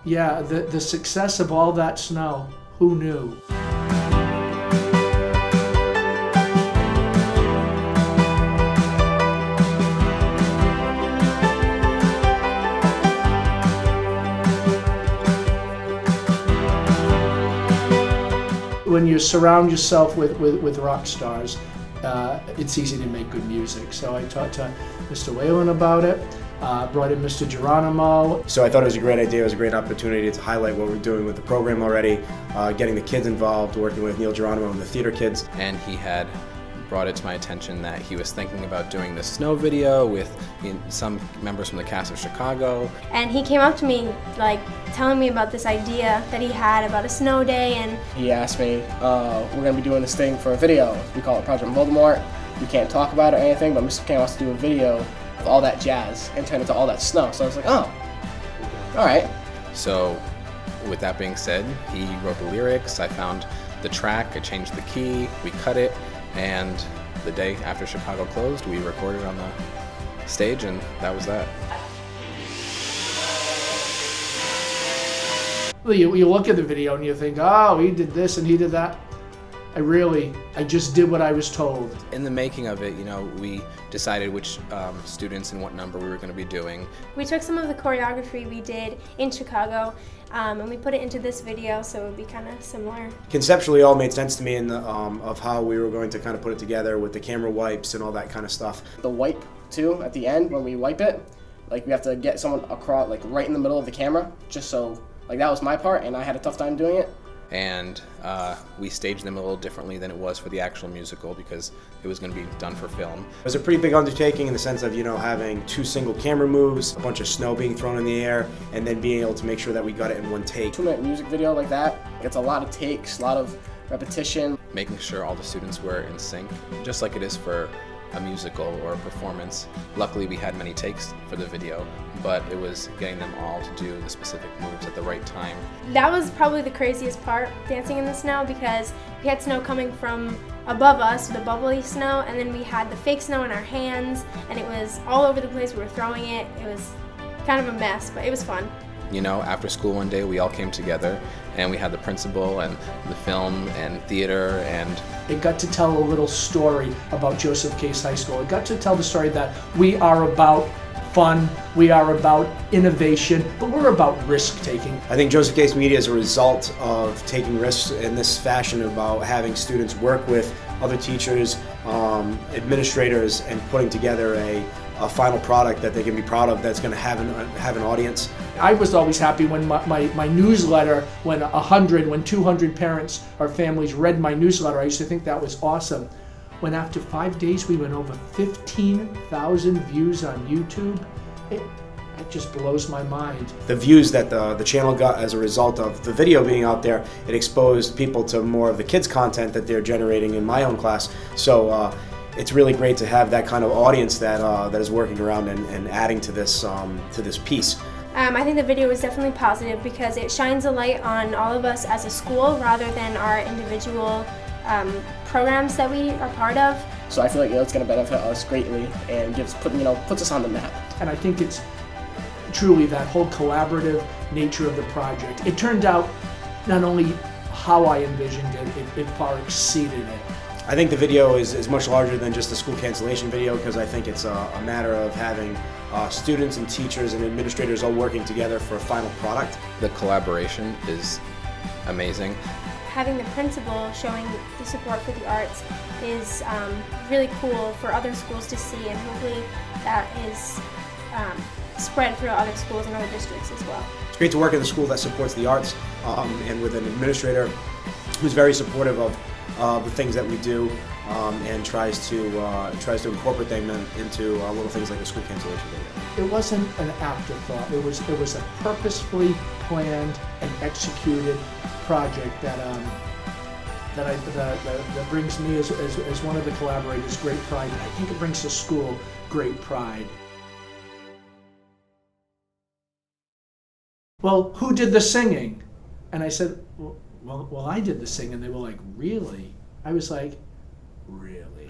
Yeah, the success of all that snow, who knew? When you surround yourself with rock stars, it's easy to make good music. So I talked to Mr. Whalen about it, brought in Mr. Geronimo. So I thought it was a great idea. It was a great opportunity to highlight what we're doing with the program already, getting the kids involved, working with Neil Geronimo and the theater kids. And he had brought it to my attention that he was thinking about doing this snow video with some members from the cast of Chicago. And he came up to me, like, telling me about this idea that he had about a snow day. And he asked me, we're going to be doing this thing for a video. We call it Project Voldemort. We can't talk about it or anything, but Mr. K wants to do a video of all that jazz and turn it into all that snow. So I was like, oh, all right. So with that being said, he wrote the lyrics, I found the track, I changed the key, we cut it, and the day after Chicago closed, we recorded on the stage, and that was that. Well, you look at the video and you think, oh, he did this and he did that. I just did what I was told. In the making of it, you know, we decided which students and what number we were going to be doing. We took some of the choreography we did in Chicago and we put it into this video, so it would be kind of similar. Conceptually, all made sense to me in the, of how we were going to kind of put it together with the camera wipes and all that kind of stuff. The wipe, too, at the end, when we wipe it, like we have to get someone across, like right in the middle of the camera, just so, like that was my part, and I had a tough time doing it. And we staged them a little differently than it was for the actual musical because it was going to be done for film. It was a pretty big undertaking in the sense of, you know, having 2 single camera moves, a bunch of snow being thrown in the air, and then being able to make sure that we got it in one take. 2-minute music video like that, it's a lot of takes, a lot of repetition. Making sure all the students were in sync, just like it is for a musical or a performance. Luckily we had many takes for the video, but it was getting them all to do the specific moves at the right time. That was probably the craziest part, dancing in the snow, because we had snow coming from above us, the bubbly snow, and then we had the fake snow in our hands, and it was all over the place. We were throwing it. It was kind of a mess, but it was fun. You know, after school one day we all came together and we had the principal and the film and theater, and it got to tell a little story about Joseph Case High School. It got to tell the story that we are about fun, we are about innovation, but we're about risk-taking. I think Joseph Case Media is a result of taking risks in this fashion about having students work with other teachers, administrators, and putting together a final product that they can be proud of that's going to have an audience. I was always happy when my newsletter, when 200 parents or families read my newsletter. I used to think that was awesome. When after 5 days we went over 15,000 views on YouTube, it just blows my mind. The views that the channel got as a result of the video being out there, it exposed people to more of the kids' content that they're generating in my own class. So it's really great to have that kind of audience that is working around and adding to this piece. I think the video was definitely positive because it shines a light on all of us as a school rather than our individual programs that we are part of. So I feel like it's going to benefit us greatly and puts us on the map. And I think it's truly that whole collaborative nature of the project. It turned out not only how I envisioned it, it far exceeded it. I think the video is much larger than just the school cancellation video, because I think it's a matter of having students and teachers and administrators all working together for a final product. The collaboration is amazing. Having the principal showing the support for the arts is really cool for other schools to see, and hopefully that is spread through other schools and other districts as well. It's great to work in a school that supports the arts and with an administrator who's very supportive of the things that we do and tries to incorporate them into little things like the school cancellation video. It wasn't an afterthought. It was a purposefully planned and executed project that brings me as one of the collaborators great pride. I think it brings the school great pride. Well, who did the singing? And I said, well, I did the singing. And they were like, really? I was like, really?